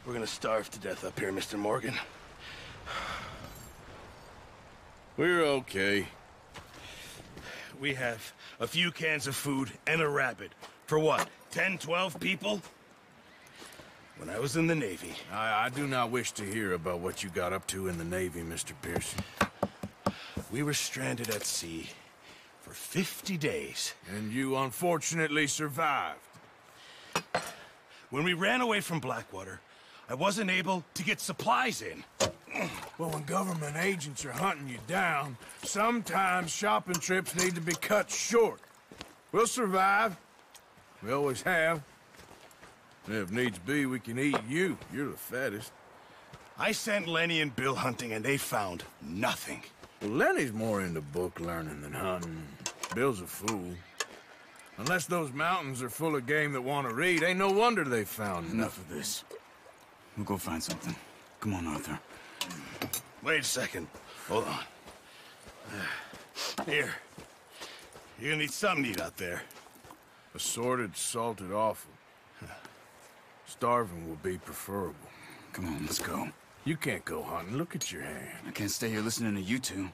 We're gonna starve to death up here, Mr. Morgan. We're okay. We have a few cans of food and a rabbit. For what, 10, 12 people? When I was in the Navy... I do not wish to hear about what you got up to in the Navy, Mr. Pearson. We were stranded at sea for 50 days. And you unfortunately survived. When we ran away from Blackwater, I wasn't able to get supplies in. Well, when government agents are hunting you down, sometimes shopping trips need to be cut short. We'll survive. We always have. And if needs be, we can eat you. You're the fattest. I sent Lenny and Bill hunting, and they found nothing. Well, Lenny's more into book learning than hunting. Bill's a fool. Unless those mountains are full of game that want to read, ain't no wonder they found Enough of this. We'll go find something. Come on, Arthur. Wait a second. Hold on. Here. You're gonna need something to eat out there. Assorted, salted offal. Starving will be preferable. Come on, let's go. You can't go hunting. Look at your hand. I can't stay here listening to you two.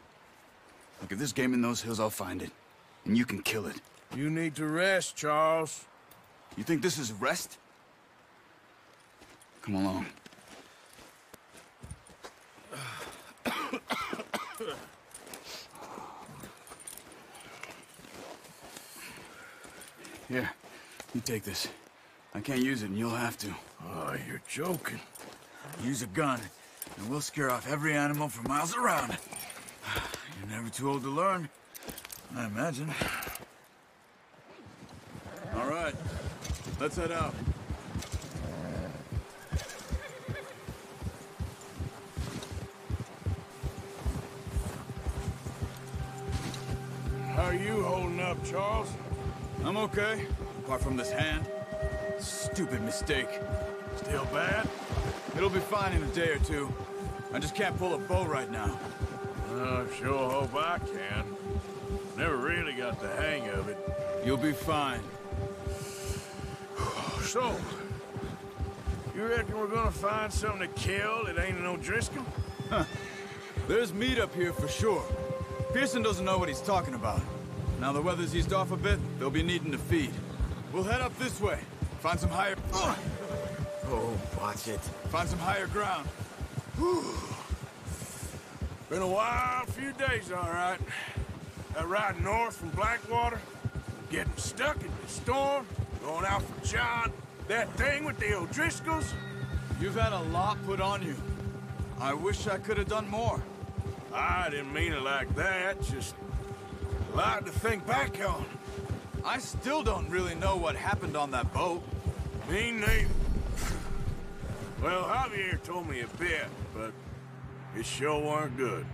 Look, if there's game in those hills, I'll find it. And you can kill it. You need to rest, Charles. You think this is rest? Come along. Here, you take this. I can't use it, and you'll have to. Oh, you're joking. Use a gun, and we'll scare off every animal for miles around. You're never too old to learn, I imagine. All right, let's head out. How are you holding up, Charles? I'm okay, apart from this hand. Stupid mistake. Still bad? It'll be fine in a day or two. I just can't pull a bow right now. I sure hope I can. Never really got the hang of it. You'll be fine. So, you reckon we're gonna find something to kill that ain't no Driscoll? Huh. There's meat up here for sure. Pearson doesn't know what he's talking about. Now the weather's eased off a bit, they'll be needing to feed. We'll head up this way. Find some higher... Oh, watch it. Find some higher ground. Been a wild few days, all right. That ride north from Blackwater, getting stuck in the storm, going out for John, that thing with the O'Driscolls. You've had a lot put on you. I wish I could have done more. I didn't mean it like that, just a lot to think back on. I still don't really know what happened on that boat. Me neither. Well, Javier told me a bit, but it sure weren't good.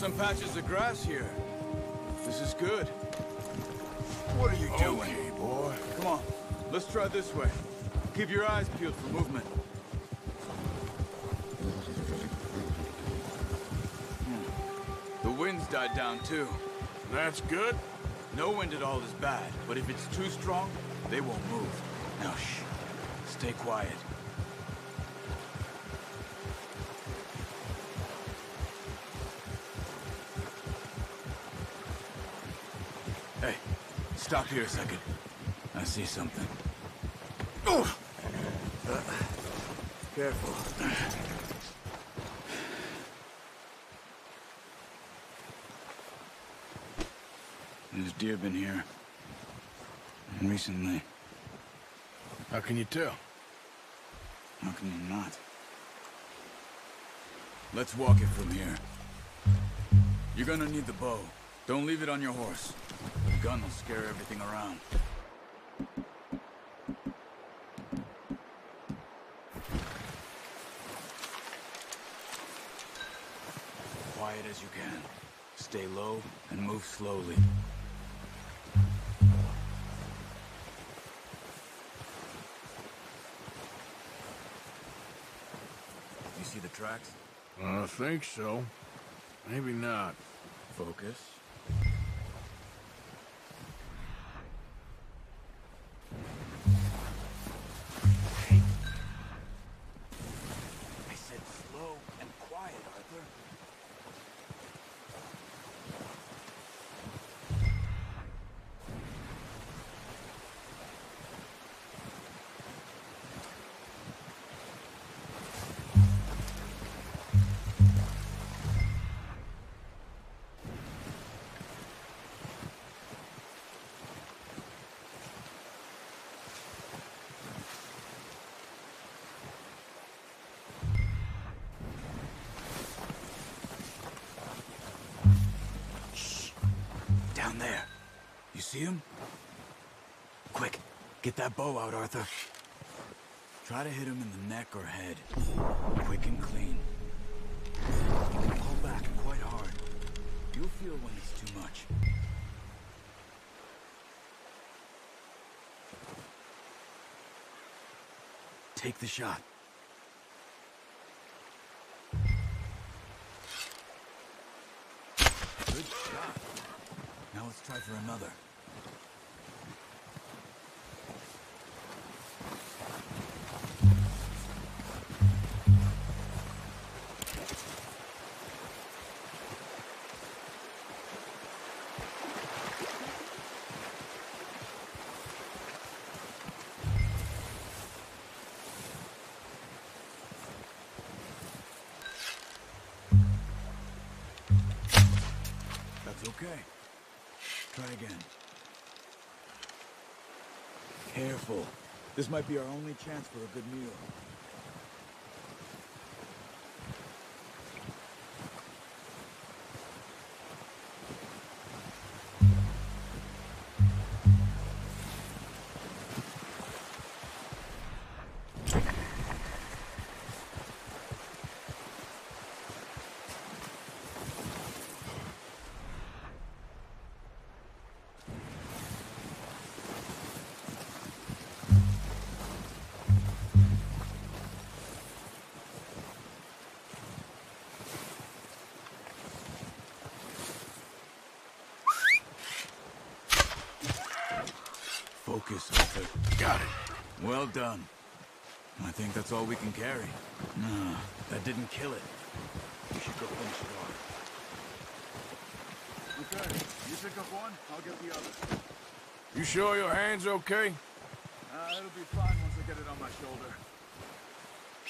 some patches of grass here. This is good. What are you doing? Okay, boy. Come on, let's try this way. Keep your eyes peeled for movement. The wind's died down too. That's good. No wind at all is bad, but if it's too strong, they won't move. Now shh. Stay quiet. Hey, stop here a second. I see something. Oh! Careful. There's deer been here. And recently. How can you tell? How can you not? Let's walk it from here. You're gonna need the bow. Don't leave it on your horse. The gun will scare everything around. Quiet as you can. Stay low and move slowly. You see the tracks? I think so. Maybe not. Focus. Hey. I said slow and quiet, Arthur. Down there. You see him? Quick, get that bow out, Arthur. Try to hit him in the neck or head. Quick and clean. Pull back quite hard. You'll feel when it's too much. Take the shot. Good shot. Now let's try for another. That's okay. Try again. Careful. This might be our only chance for a good meal. Focus, Arthur. Got it. Well done. I think that's all we can carry. No, that didn't kill it. We should go finish it off. Okay, you pick up one, I'll get the other. You sure your hand's okay? It'll be fine once I get it on my shoulder.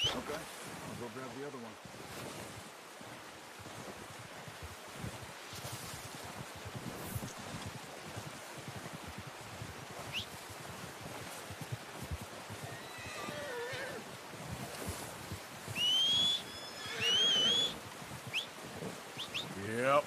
Okay, I'll go grab the other one. Yep.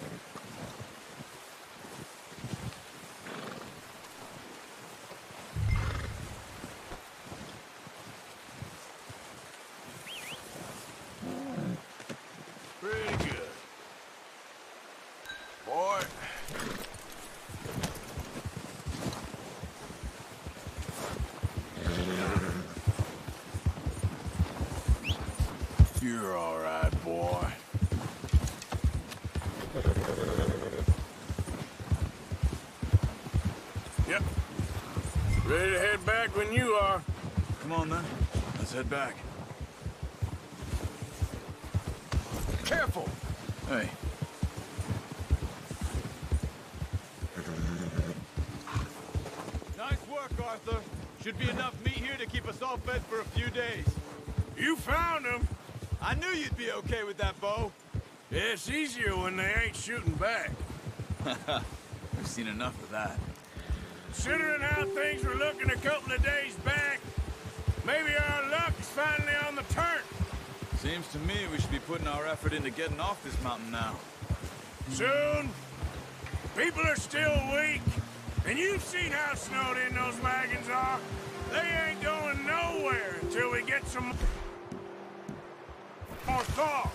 Pretty good. You're all right, boy. Yep. Ready to head back when you are. Come on, then. Let's head back. Careful! Hey. Nice work, Arthur. Should be enough meat here to keep us all fed for a few days. You found him! I knew you'd be okay with that bow. Yeah, it's easier when they ain't shooting back. We've seen enough of that. Considering how things were looking a couple of days back, maybe our luck is finally on the turn. Seems to me we should be putting our effort into getting off this mountain now. Soon. People are still weak, and you've seen how snowed in those wagons are. They ain't going nowhere until we get some more thaw.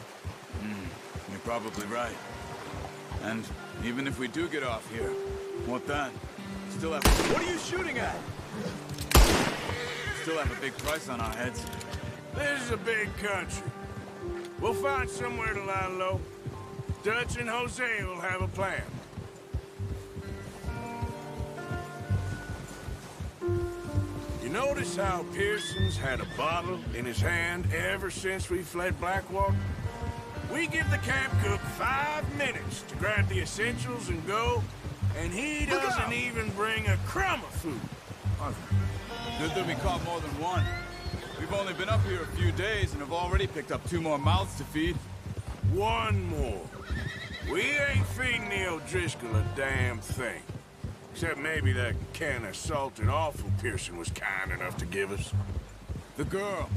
You're probably right. And even if we do get off here, what then? Still have... What are you shooting at? Still have a big price on our heads. This is a big country. We'll find somewhere to lie low. Dutch and Jose will have a plan. You notice how Pearson's had a bottle in his hand ever since we fled Blackwater? We give the camp cook 5 minutes to grab the essentials and go, and he doesn't even bring a crumb of food. Good that we caught more than one. We've only been up here a few days and have already picked up 2 more mouths to feed. One more. We ain't feeding the O'Driscoll a damn thing. Except maybe that can of salted offal Pearson was kind enough to give us. The girl.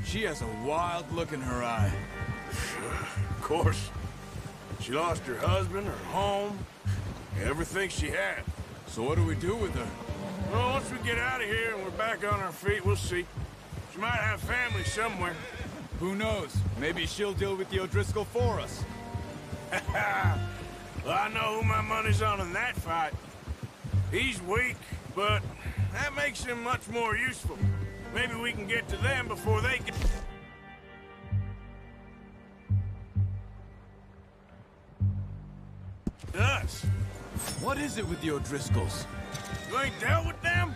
She has a wild look in her eye. Of course. She lost her husband, her home, everything she had. So what do we do with her? Well, once we get out of here and we're back on our feet, we'll see. She might have family somewhere. Who knows? Maybe she'll deal with the O'Driscoll for us. Well, I know who my money's on in that fight. He's weak, but that makes him much more useful. Maybe we can get to them before they can... Us. What is it with the O'Driscolls? You ain't dealt with them?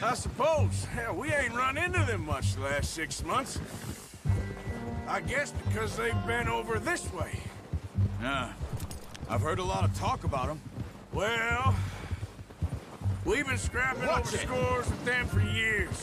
I suppose. Hell, we ain't run into them much the last 6 months. I guess because they've been over this way. Yeah. I've heard a lot of talk about them. Well, we've been scrapping over scores with them for years.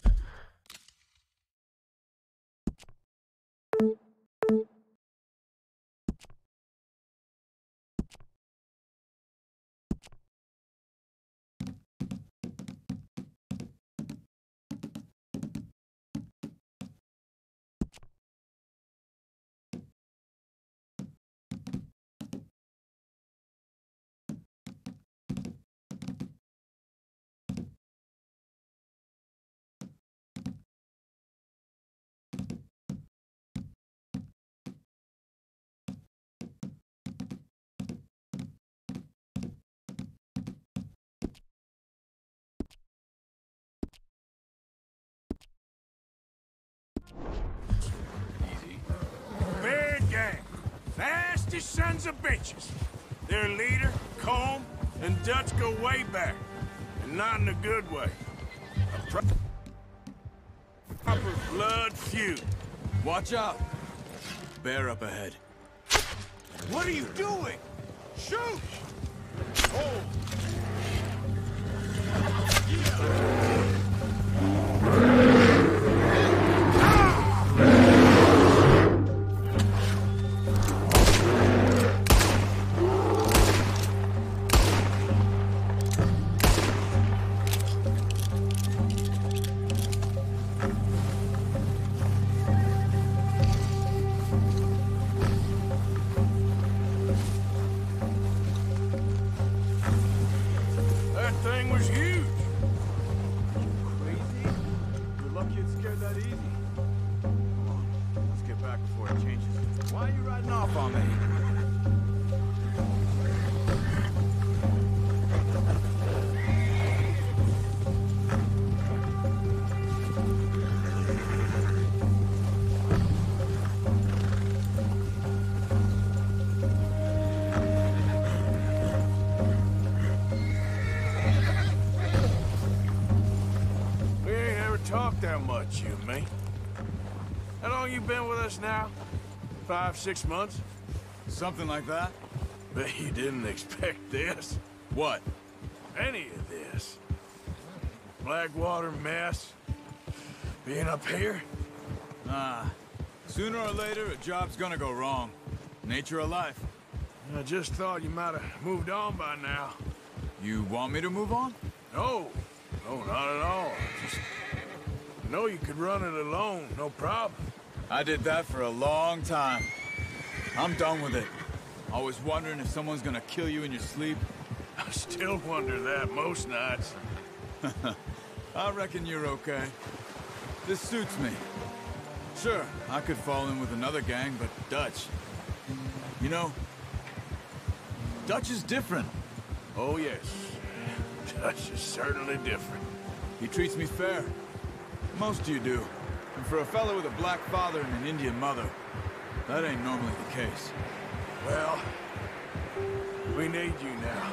Big gang. Nasty sons of bitches. Their leader, Combe, and Dutch go way back. And not in a good way. A proper blood feud. Watch out! Bear up ahead. What are you doing? Shoot! Oh! That thing was huge. Crazy? You're lucky it scared that easy. Come on, let's get back before it changes. Why are you riding off on me? It's you and me. How long you been with us now? 5, 6 months? Something like that? Bet you didn't expect this. What? Any of this. Blackwater mess. Being up here? Sooner or later, a job's gonna go wrong. Nature of life. I just thought you might have moved on by now. You want me to move on? No. No, not at all. Just know you could run it alone, no problem. I did that for a long time. I'm done with it. Always wondering if someone's gonna kill you in your sleep. I still wonder that most nights. I reckon you're okay. This suits me. Sure, I could fall in with another gang, but Dutch... You know, Dutch is different. Oh, yes. Dutch is certainly different. He treats me fair. Most of you do. And for a fellow with a black father and an Indian mother, that ain't normally the case. Well, we need you now.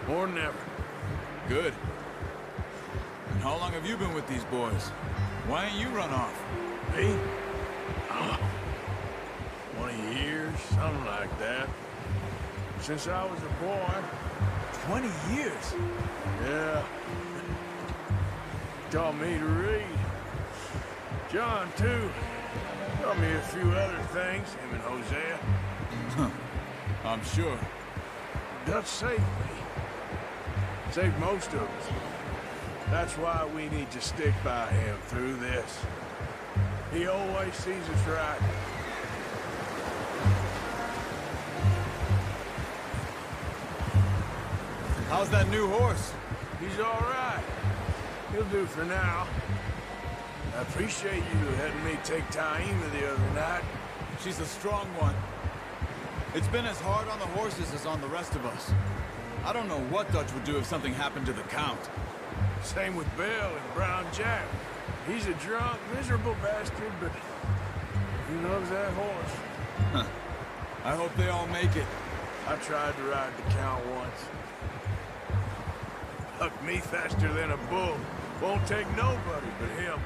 More than ever. Good. And how long have you been with these boys? Why ain't you run off? Me? 20 years, something like that. Since I was a boy. 20 years? Yeah. Taught me to read. John, too. Taught me a few other things, him and Hosea. I'm sure. Dutch saved me. Saved most of us. That's why we need to stick by him through this. He always sees us right. How's that new horse? He's all right. He'll do for now. I appreciate you letting me take Taima the other night. She's a strong one. It's been as hard on the horses as on the rest of us. I don't know what Dutch would do if something happened to the Count. Same with Bill and Brown Jack. He's a drunk, miserable bastard, but he loves that horse. I hope they all make it. I tried to ride the Count once. Hucked me faster than a bull. Won't take nobody but him.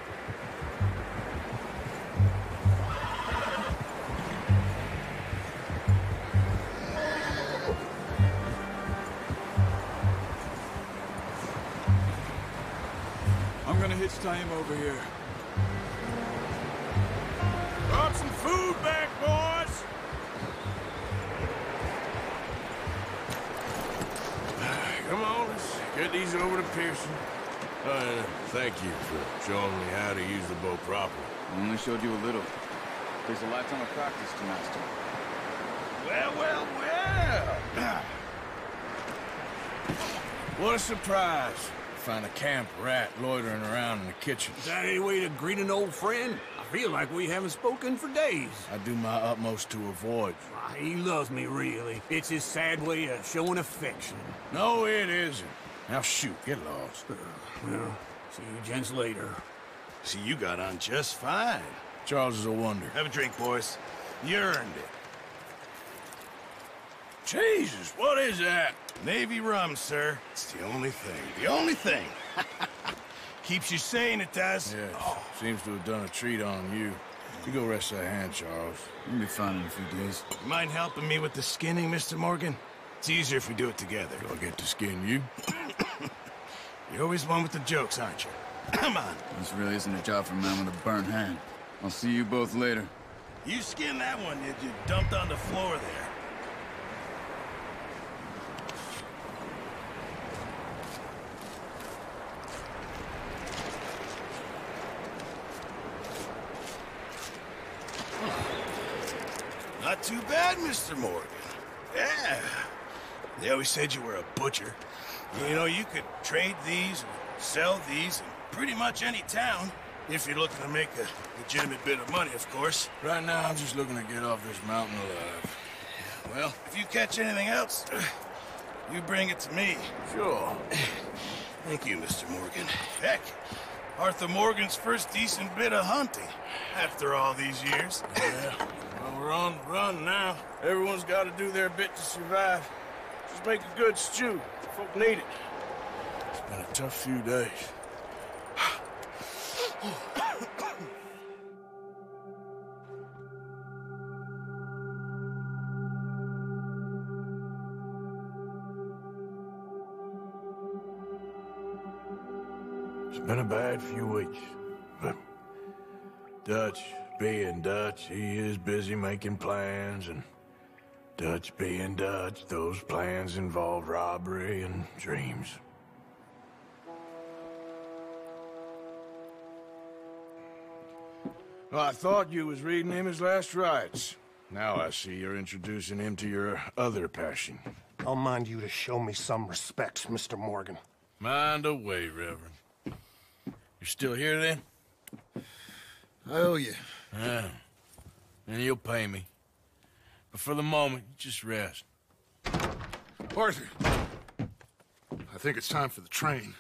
I'm gonna hitch time over here. Brought some food back, boys! Come on, let's get these over to Pearson. Thank you for showing me how to use the bow properly. I only showed you a little. Takes a lifetime of practice to master. Well, well, well! What a surprise. Find a camp rat loitering around in the kitchen. Is that any way to greet an old friend? I feel like we haven't spoken for days. I do my utmost to avoid. Why, he loves me, really. It's his sad way of showing affection. No, it isn't. Now shoot, get lost. Well, see you gents later. See, you got on just fine. Charles is a wonder. Have a drink, boys. You earned it. Jesus, what is that? Navy rum, sir. It's the only thing. The only thing. Keeps you sane, it does. Yes, seems to have done a treat on you. You go rest that hand, Charles. You'll be fine in a few days. You mind helping me with the skinning, Mr. Morgan? It's easier if we do it together. Do I get to skin you? You're always one with the jokes, aren't you? Come on. This really isn't a job for a man with a burnt hand. I'll see you both later. You skinned that one, did you? Dumped on the floor there. Not too bad, Mr. Morgan. Yeah. They always said you were a butcher. You know, you could trade these, sell these, in pretty much any town. If you're looking to make a legitimate bit of money, of course. Right now, I'm just looking to get off this mountain alive. Well, if you catch anything else, you bring it to me. Sure. Thank you, Mr. Morgan. Heck, Arthur Morgan's first decent bit of hunting after all these years. Yeah. Well, we're on the run now. Everyone's got to do their bit to survive. Just make a good stew. Folk need it. It's been a tough few days. been a bad few weeks, but Dutch being Dutch, he is busy making plans, and Dutch being Dutch, those plans involve robbery and dreams. Well, I thought you was reading him his last rites. Now I see you're introducing him to your other passion. I'll mind you to show me some respect, Mr. Morgan. Mind away, Reverend. You're still here, then? I owe you. Yeah. And you'll pay me. But for the moment, just rest. Arthur, I think it's time for the train.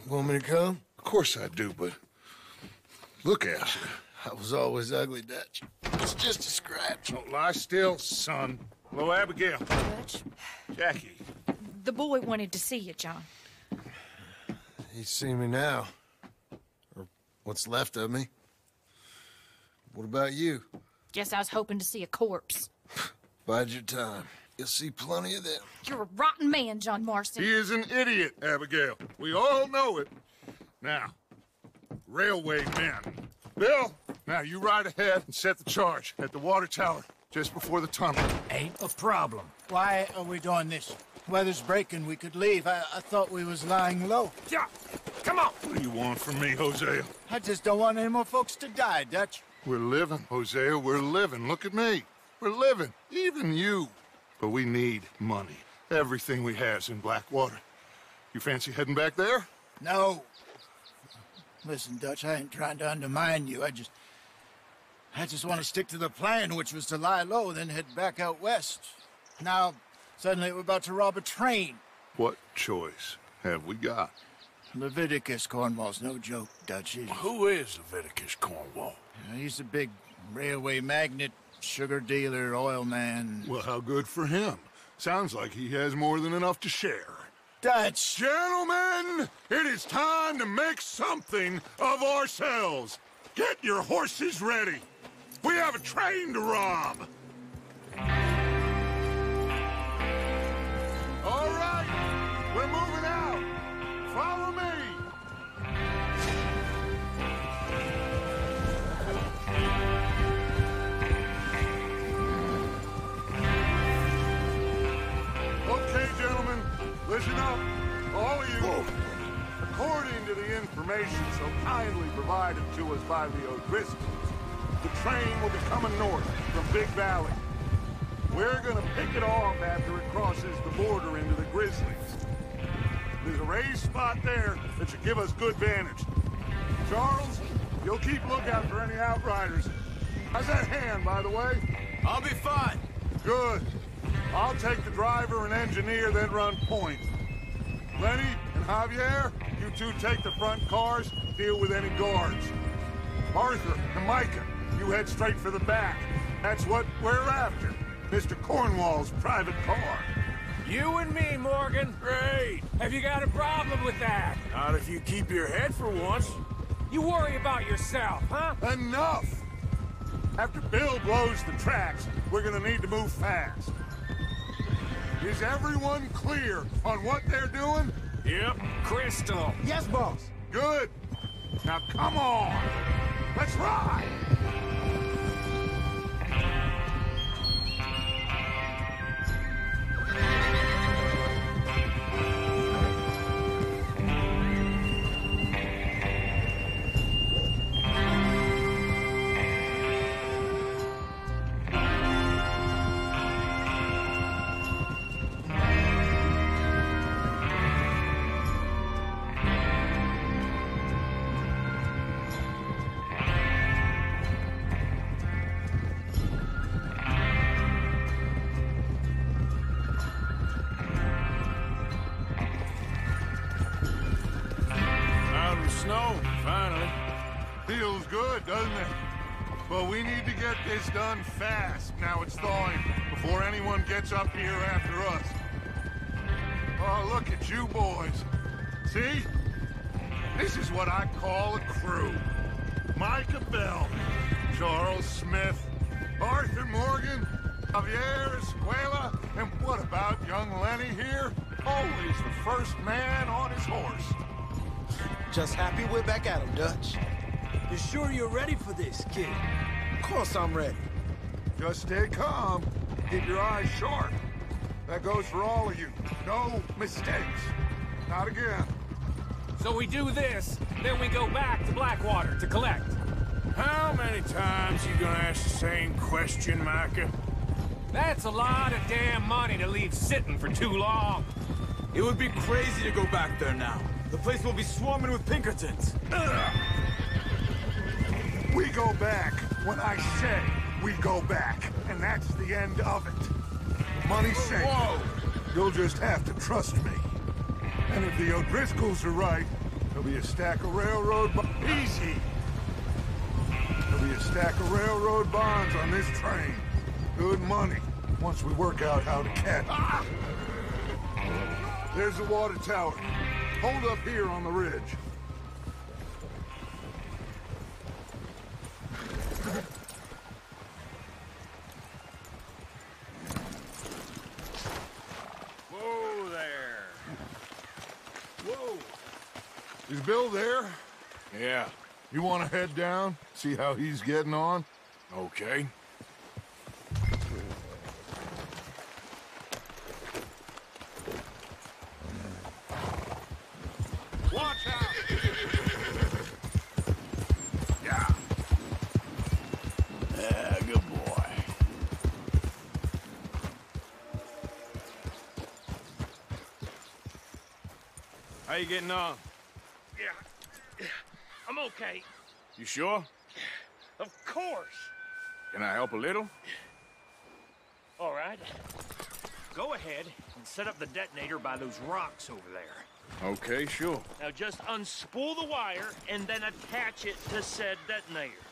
Want me to come? Of course I do, but look at you. I was always ugly, Dutch. It's just a scratch. Don't lie still, son. Hello, Abigail. Dutch, Jackie. the boy wanted to see you, John. He's seen me now. Or what's left of me. What about you? Guess I was hoping to see a corpse. Bide your time. You'll see plenty of them. You're a rotten man, John Marston. He is an idiot, Abigail. We all know it. Now, railway men. Bill, now you ride ahead and set the charge at the water tower just before the tunnel. Ain't a problem. Why are we doing this? Weather's breaking, we could leave. I thought we was lying low. Yeah, come on. What do you want from me, Hosea? I just don't want any more folks to die, Dutch. We're living, Hosea, we're living. Look at me. We're living, even you. But we need money. Everything we have's in Blackwater. You fancy heading back there? No. Listen, Dutch, I ain't trying to undermine you. I just want to stick to the plan, which was to lie low, then head back out west. Now, suddenly we're about to rob a train. What choice have we got? Leviticus Cornwall's no joke, Dutch. Who is Leviticus Cornwall? He's a big railway magnate, sugar dealer, oil man. Well, how good for him. Sounds like he has more than enough to share. Dutch! Gentlemen, it is time to make something of ourselves. Get your horses ready. We have a train to rob. All right, we're moving out. Follow me. Okay, gentlemen, listen up, all of you. Whoa. According to the information so kindly provided to us by the O'Driscolls, the train will be coming north from Big Valley. We're gonna pick it off after it crosses the border into the Grizzlies. There's a raised spot there that should give us good vantage. Charles, you'll keep lookout for any outriders. How's that hand, by the way? I'll be fine. Good. I'll take the driver and engineer, then run point. Lenny and Javier, you two take the front cars, deal with any guards. Arthur and Micah, you head straight for the back. That's what we're after. Mr. Cornwall's private car. You and me, Morgan. Great. Have you got a problem with that? Not if you keep your head for once. You worry about yourself, huh? Enough! After Bill blows the tracks, we're gonna need to move fast. Is everyone clear on what they're doing? Yep. Crystal. Yes, boss. Good. Now come on. Let's ride. Snow, finally. Feels good, doesn't it? But we need to get this done fast. Now it's thawing, before anyone gets up here after us. Oh, look at you boys. See? This is what I call a crew. Micah Bell, Charles Smith, Arthur Morgan, Javier Escuela, and what about young Lenny here? Always the first man on his horse. Just happy we're back at 'em, Dutch. You sure you're ready for this, kid? Of course I'm ready. Just stay calm. Keep your eyes sharp. That goes for all of you. No mistakes. Not again. So we do this, then we go back to Blackwater to collect. How many times you gonna ask the same question, Micah? That's a lot of damn money to leave sitting for too long. It would be crazy to go back there now. The place will be swarming with Pinkertons. We go back when I say we go back, and that's the end of it. Money's safe. Whoa! You'll just have to trust me. And if the O'Driscolls are right, there'll be a stack of railroad easy. There'll be a stack of railroad bonds on this train. Good money, once we work out how to catch it. There's the water tower. Hold up here on the ridge. Whoa there. Whoa. Is Bill there? Yeah. You want to head down? See how he's getting on? Okay. Watch out! Yeah. Yeah, good boy. How you getting on? Yeah. I'm okay. You sure? Of course. Can I help a little? All right. Go ahead and set up the detonator by those rocks over there. Okay, sure. Now just unspool the wire and then attach it to said detonator.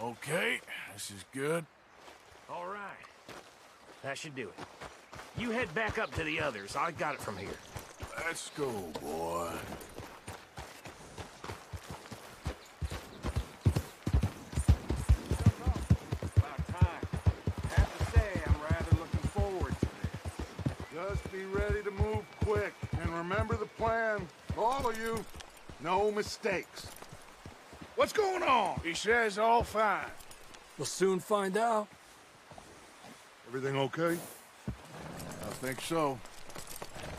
Okay, this is good. All right. That should do it. You head back up to the others. I got it from here. Let's go, boy. About time. I have to say, I'm rather looking forward to this. Just be ready to move quick. And remember the plan. All of you, no mistakes. What's going on? He says all fine. We'll soon find out. Everything okay? I think so.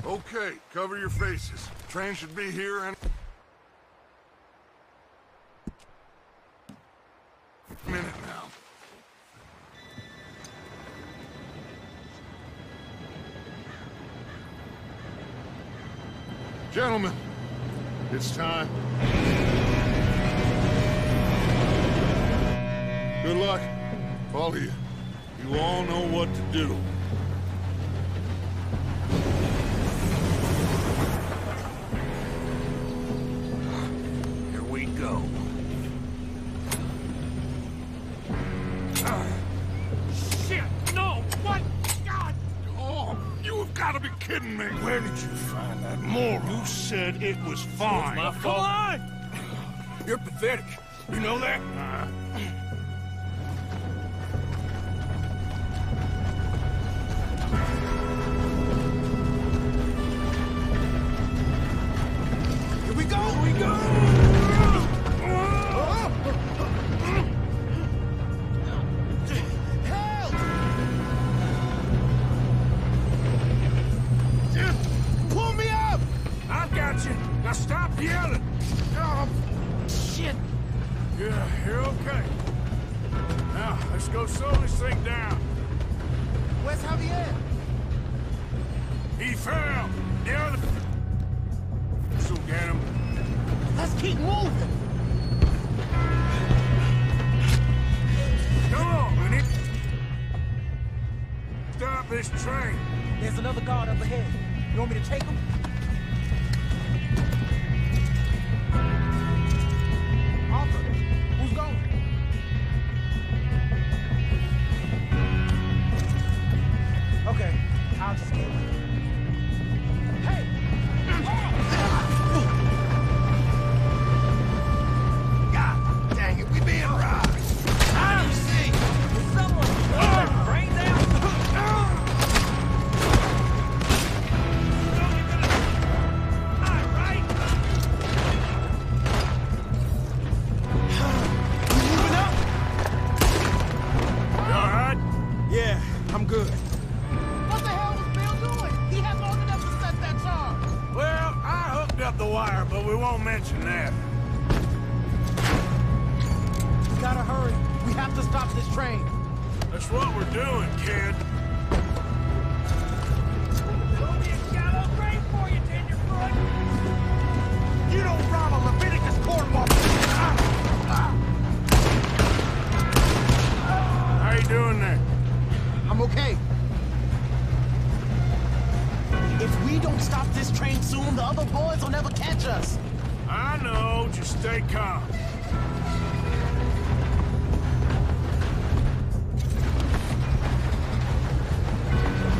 Okay, cover your faces. Train should be here any minute now. Gentlemen, it's time. Good luck, all of you. You all know what to do. Here we go. Shit! No! What? God! Oh, you have got to be kidding me. Where did you find that moron? You said it was fine. My fault. Come on! You're pathetic. You know that? Here we go! Here we go! Help! Pull me up! I got you. Now stop yelling. Oh, Shit! yeah, you're okay. Now, let's go slow this thing down. Where's Javier? He fell. The other... So get him. Let's keep moving. Come on, Minnie. Stop this train. ahead. You want me to take them? Arthur, who's going? Okay, I'll just go. Hey! God dang it, we being robbed. How do you see? Is someone brains out? Yeah, I'm good. What the hell was Bill doing? He had long enough to set that charge. Well, I hooked up the wire, but we won't mention that. We gotta hurry. We have to stop this train. That's what we're doing, kid. There'll be a shallow grave for you, tenderfoot. You don't rob a Leviticus cornwall. How you doing there? I'm okay. If we don't stop this train soon, the other boys will never catch us. I know, just stay calm.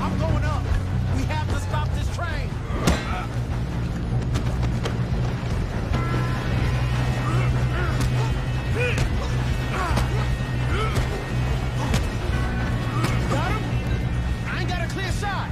I'm going up. We have to stop this train. Got him? I ain't got a clear shot.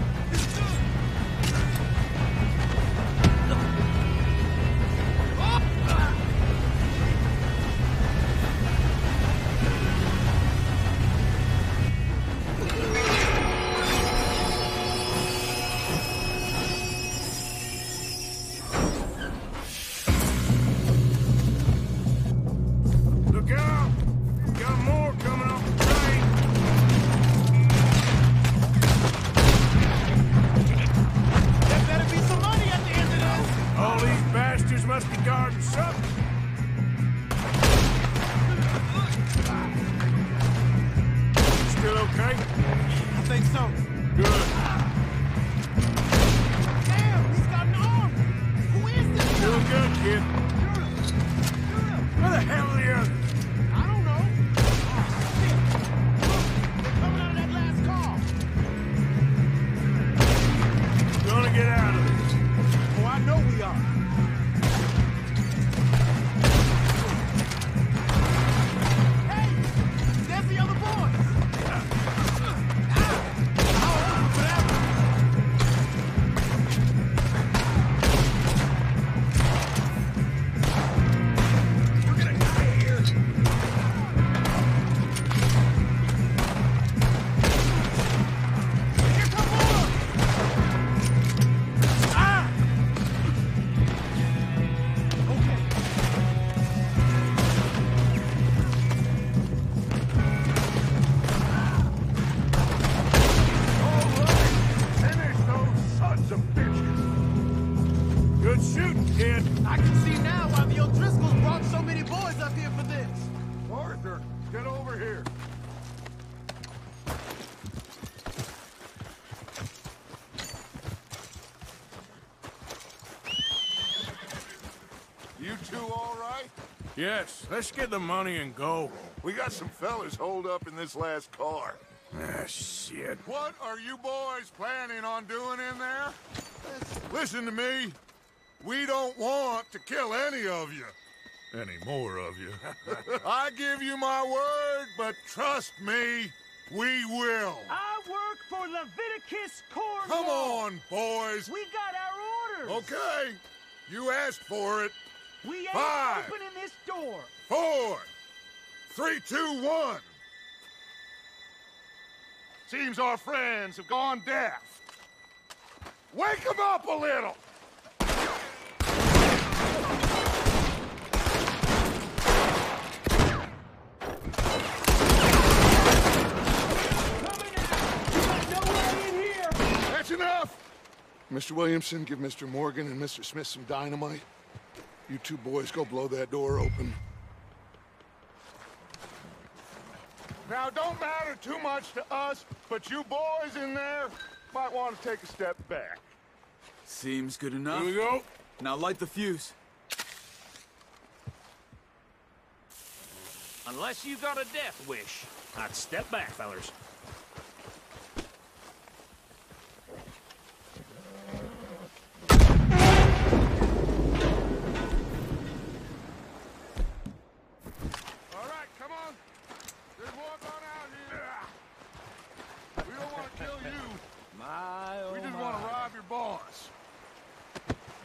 Look out! Got more coming off the train. There better be some money at the end of this. All these bastards must be guarding something. Still okay? I think so. Good. Damn, he's got an arm. Who is this? Doing good, kid. Where the hell are the others? I don't know. Oh, shit. Look, they're coming out of that last car. Gonna get out of this. Oh, I know we are. Hey, there's the other boys. Finish those sons of bitches! Good shooting, kid. I can see now why the O'Driscolls brought so many boys up here for this. Arthur, get over here. You two all right? Yes, let's get the money and go. We got some fellas holed up in this last car. Ah, shit. What are you boys planning on doing in there? Listen to me. We don't want to kill any of you. Any more of you. I give you my word, but trust me, we will. I work for Leviticus Cornwall. Come on, boys. We got our orders. Okay. You asked for it. We ain't 5, opening this door. 4, 3, 2, 1. Seems our friends have gone deaf. Wake them up a little. That's enough! Mr. Williamson, give Mr. Morgan and Mr. Smith some dynamite. You two boys go blow that door open. Now, it don't matter too much to us, but you boys in there might want to take a step back. Seems good enough. Here we go. Now light the fuse. Unless you got a death wish, I'd step back, fellers. All right, come on. There's more going out here. We don't want to kill you. We just want to rob your boss.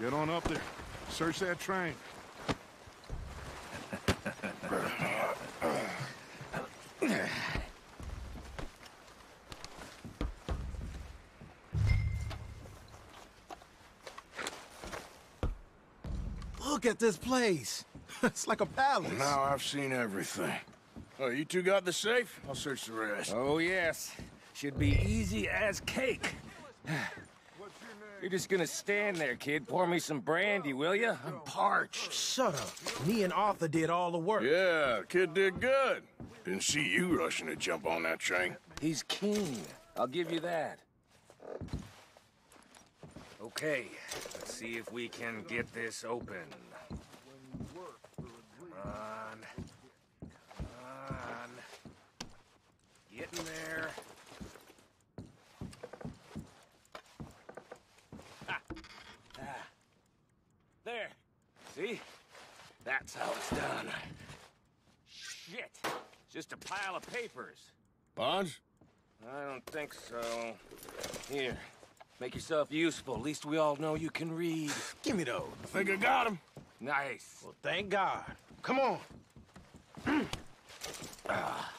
Get on up there. Search that train. Look at this place. It's like a palace. Now I've seen everything. Oh, you two got the safe? I'll search the rest. Oh, yes. Should be easy as cake. You're just gonna stand there, kid. Pour me some brandy, will you? I'm parched. Shut up. Me and Arthur did all the work. Yeah, kid did good. Didn't see you rushing to jump on that train. He's keen. I'll give you that. Okay, let's see if we can get this open. Come on. Come on. Get in there. Ha. Ah. There. See? That's how it's done. Shit. Just a pile of papers. Bonds? I don't think so. Here. Make yourself useful. At least we all know you can read. Give me those. I think I got him. Nice. Well, thank God. Come on. Ah.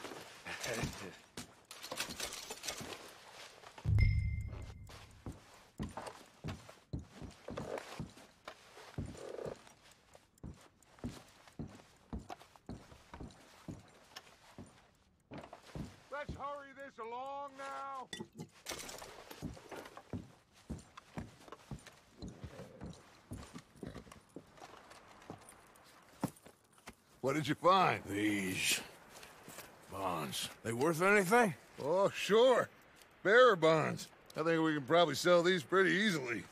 Let's hurry this along now. What did you find? These bonds. They worth anything? Oh, sure. Bearer bonds. I think we can probably sell these pretty easily.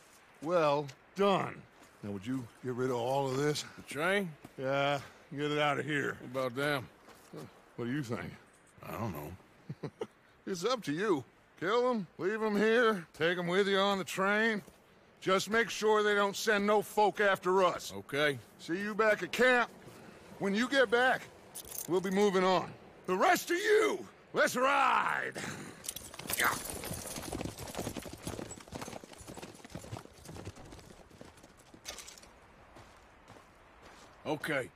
Well done. Now, would you get rid of all of this? The train? Yeah, get it out of here. What about them? What do you think? I don't know. It's up to you. Kill them, leave them here, take them with you on the train. Just make sure they don't send no folk after us. Okay. See you back at camp. When you get back, we'll be moving on. The rest of you, let's ride! Okay.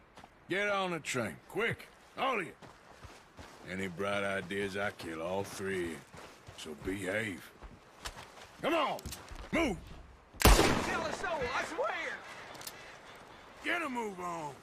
Get on the train. Quick. All of you. Any bright ideas, I kill all three of you. So behave. Come on! Move! Tell us so, I swear! Get a move on!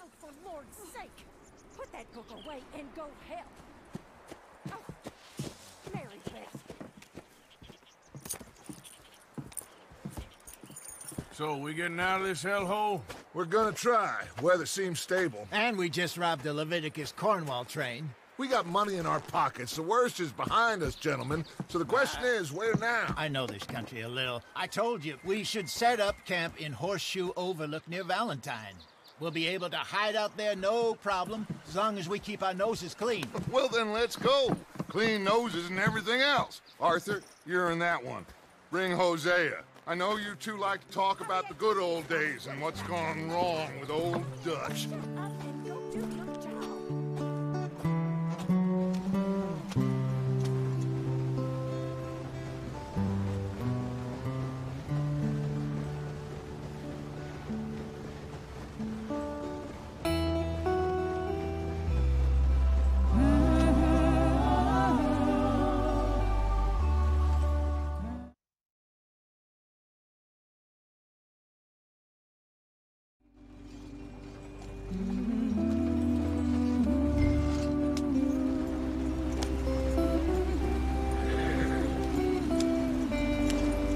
Oh, for Lord's sake! Put that book away and go help! Oh, Mary Beth. So, we getting out of this hellhole? We're gonna try. Weather seems stable. And we just robbed the Leviticus Cornwall train. We got money in our pockets. The worst is behind us, gentlemen. So the question is, where now? I know this country a little. I told you, we should set up camp in Horseshoe Overlook near Valentine. We'll be able to hide out there no problem, as long as we keep our noses clean. Well, then let's go. Clean noses and everything else. Arthur, you're in that one. Bring Hosea. I know you two like to talk about the good old days and what's gone wrong with old Dutch.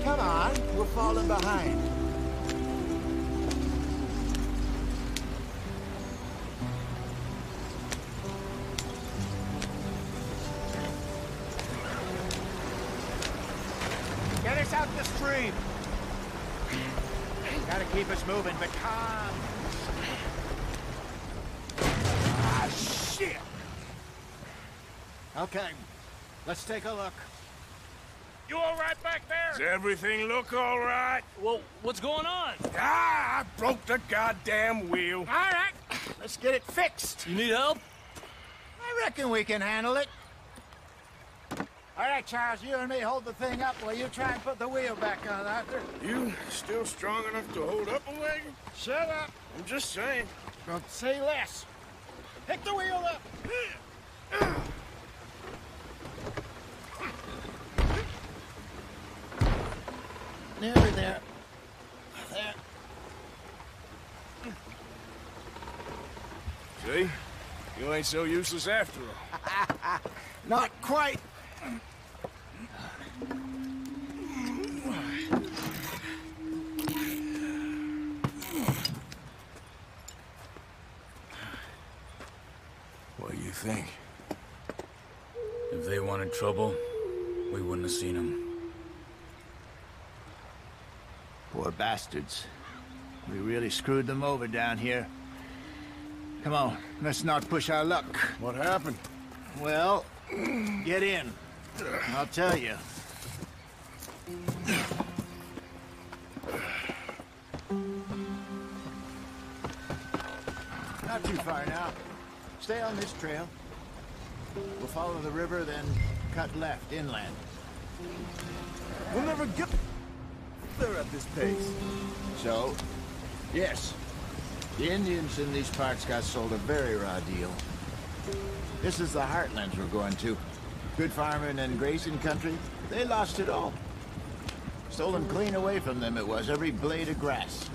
Come on, we're falling behind. Get us out the stream. Gotta keep us moving, but calm. Ah, shit! Okay, let's take a look. You all right back there? Does everything look all right? Well, what's going on? Ah, I broke the goddamn wheel. All right, let's get it fixed. You need help? I reckon we can handle it. All right, Charles, you and me hold the thing up while you try and put the wheel back on, Arthur. You still strong enough to hold up a wagon? Shut up. I'm just saying. Don't say less. Pick the wheel up. Nearly there. There. See? You ain't so useless after all. Not quite. What do you think? If they wanted trouble, we wouldn't have seen them. Poor bastards. We really screwed them over down here. Come on, let's not push our luck. What happened? Well, get in. I'll tell you. Not too far now. Stay on this trail. We'll follow the river, then cut left, inland. We'll never get there at this pace. So, yes, the Indians in these parts got sold a very raw deal. This is the heartlands we're going to. Good farming and grazing country, they lost it all. Stolen clean away from them it was, every blade of grass.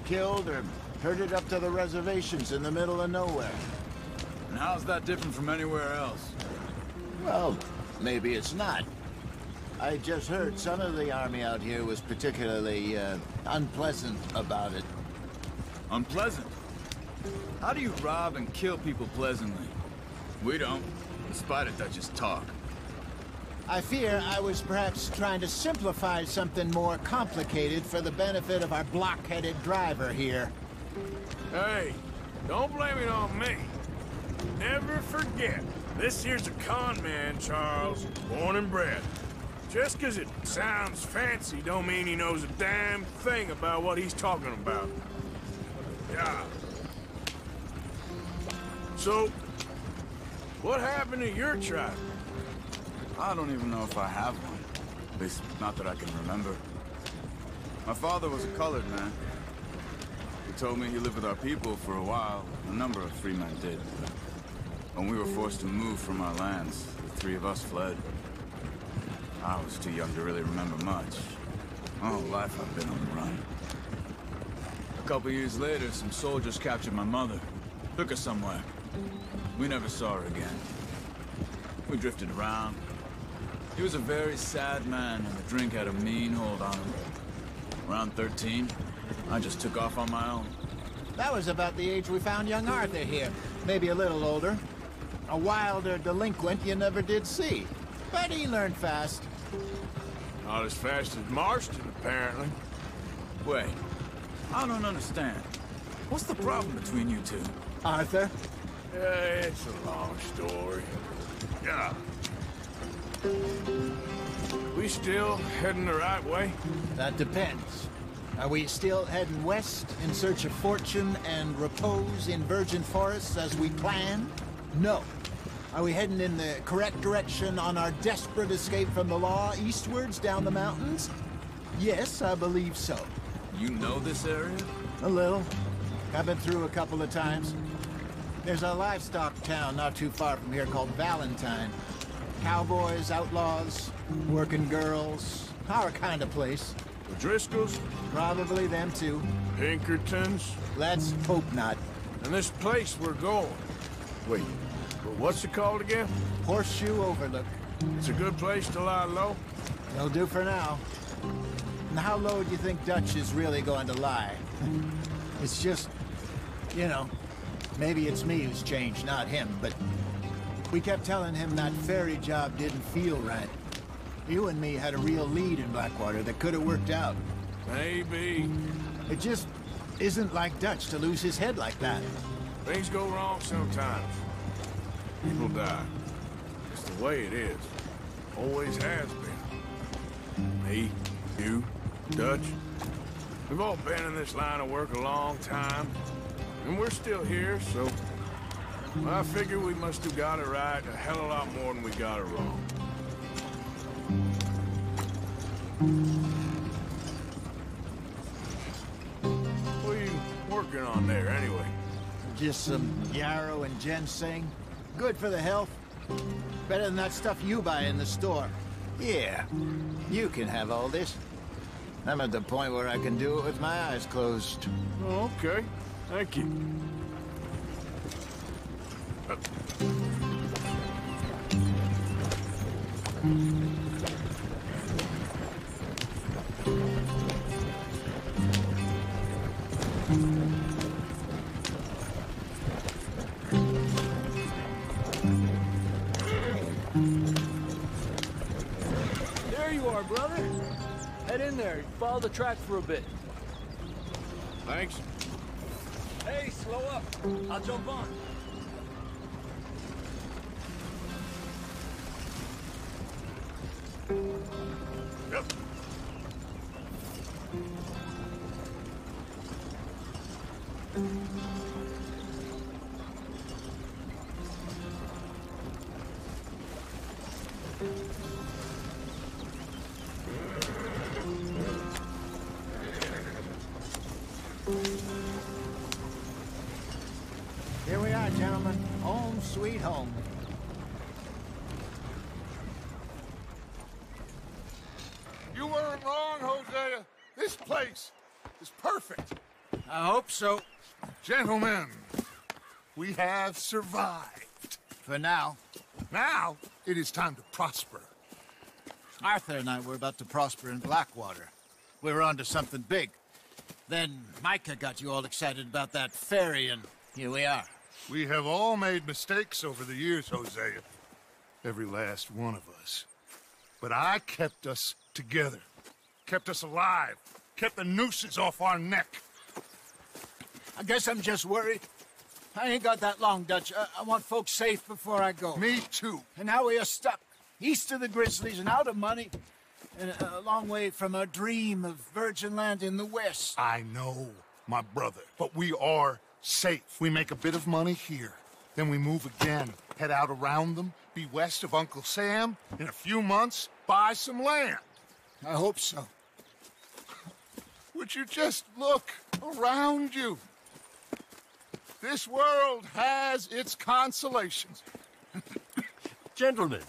Killed or herded up to the reservations in the middle of nowhere. And how's that different from anywhere else? Well, maybe it's not. I just heard some of the army out here was particularly, unpleasant about it. Unpleasant? How do you rob and kill people pleasantly? We don't, despite it, Dutch's talk. I fear I was perhaps trying to simplify something more complicated for the benefit of our block-headed driver here. Hey, don't blame it on me. Never forget, this here's a con man, Charles, born and bred. Just 'cause it sounds fancy don't mean he knows a damn thing about what he's talking about. Yeah. So, what happened to your tribe? I don't even know if I have one. At least, not that I can remember. My father was a colored man. He told me he lived with our people for a while. A number of free men did. When we were forced to move from our lands, the three of us fled. I was too young to really remember much. My whole life I've been on the run. A couple years later, some soldiers captured my mother. Took her somewhere. We never saw her again. We drifted around. He was a very sad man, and the drink had a mean hold on him. Around 13, I just took off on my own. That was about the age we found young Arthur here. Maybe a little older. A wilder delinquent you never did see. But he learned fast. Not as fast as Marston, apparently. Wait, I don't understand. What's the problem between you two? Arthur? It's a long story. Yeah. We still heading the right way? That depends. Are we still heading west in search of fortune and repose in virgin forests as we planned? No. Are we heading in the correct direction on our desperate escape from the law eastwards down the mountains? Yes, I believe so. You know this area? A little. I've been through a couple of times. There's a livestock town not too far from here called Valentine. Cowboys, outlaws, working girls, our kind of place. The Driscolls? Probably them too. Pinkertons? Let's hope not. And this place we're going. Wait, but what's it called again? Horseshoe Overlook. It's a good place to lie low? It'll do for now. And how low do you think Dutch is really going to lie? It's just, you know, maybe it's me who's changed, not him, but we kept telling him that ferry job didn't feel right. You and me had a real lead in Blackwater that could have worked out. Maybe. It just isn't like Dutch to lose his head like that. Things go wrong sometimes. People die. It's the way it is. Always has been. Me, you, Dutch. We've all been in this line of work a long time. And we're still here, so... well, I figure we must have got it right a hell of a lot more than we got it wrong. What are you working on there, anyway? Just some yarrow and ginseng. Good for the health. Better than that stuff you buy in the store. Yeah, you can have all this. I'm at the point where I can do it with my eyes closed. Oh, okay. Thank you. There you are, brother. Head in there. Follow the track for a bit. Thanks. Hey, slow up. I'll jump on. Yep. Here we are, gentlemen. Home sweet home. You weren't wrong, Hosea. This place is perfect. I hope so. Gentlemen, we have survived. For now. Now, it is time to prosper. Arthur and I were about to prosper in Blackwater. We were onto something big. Then Micah got you all excited about that ferry, and here we are. We have all made mistakes over the years, Hosea. Every last one of us. But I kept us together. Kept us alive. Kept the nooses off our neck. I guess I'm just worried. I ain't got that long, Dutch. I want folks safe before I go. Me too. And now we are stuck, east of the Grizzlies and out of money, and a long way from our dream of virgin land in the west. I know, my brother, but we are safe. We make a bit of money here, then we move again, head out around them, be west of Uncle Sam, in a few months, buy some land. I hope so. Would you just look around you? This world has its consolations. Gentlemen,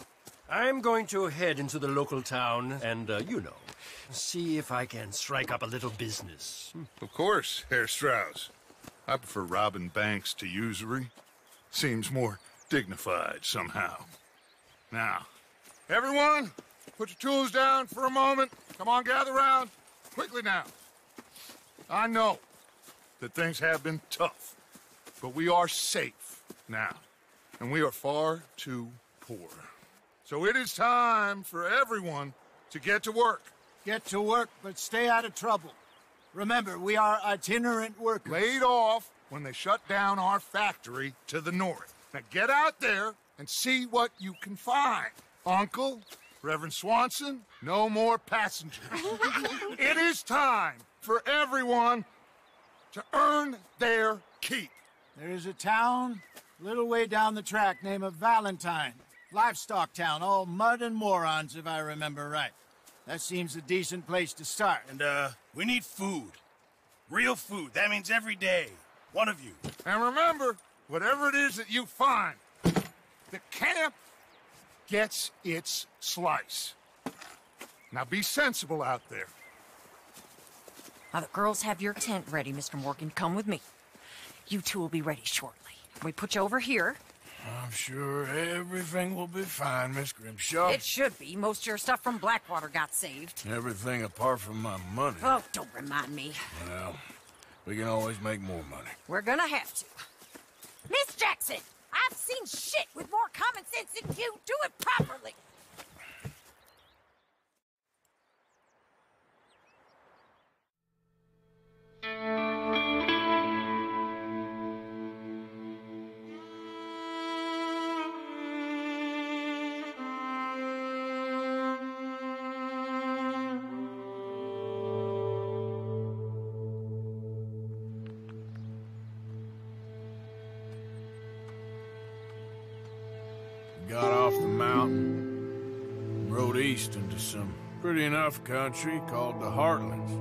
I'm going to head into the local town and, you know, see if I can strike up a little business. Of course, Herr Strauss. I prefer robbing banks to usury. Seems more dignified somehow. Now, everyone, put your tools down for a moment. Come on, gather round. Quickly now. I know that things have been tough, but we are safe now, and we are far too poor. So it is time for everyone to get to work. Get to work, but stay out of trouble. Remember, we are itinerant workers. Laid off when they shut down our factory to the north. Now get out there and see what you can find. Uncle, Reverend Swanson, no more passengers. It is time for everyone to earn their keep. There is a town a little way down the track named Valentine. Livestock town, all mud and morons, if I remember right. That seems a decent place to start. And, we need food. Real food. That means every day. One of you. And remember, whatever it is that you find, the camp gets its slice. Now be sensible out there. Now the girls have your tent ready, Mr. Morgan. Come with me. You two will be ready shortly. We put you over here. I'm sure everything will be fine, Miss Grimshaw. It should be. Most of your stuff from Blackwater got saved. Everything apart from my money. Oh, don't remind me. Well, we can always make more money. We're gonna have to. Miss Jackson, I've seen shit with more common sense than you. Do it properly. Got off the mountain, rode east into some pretty enough country called the Heartlands.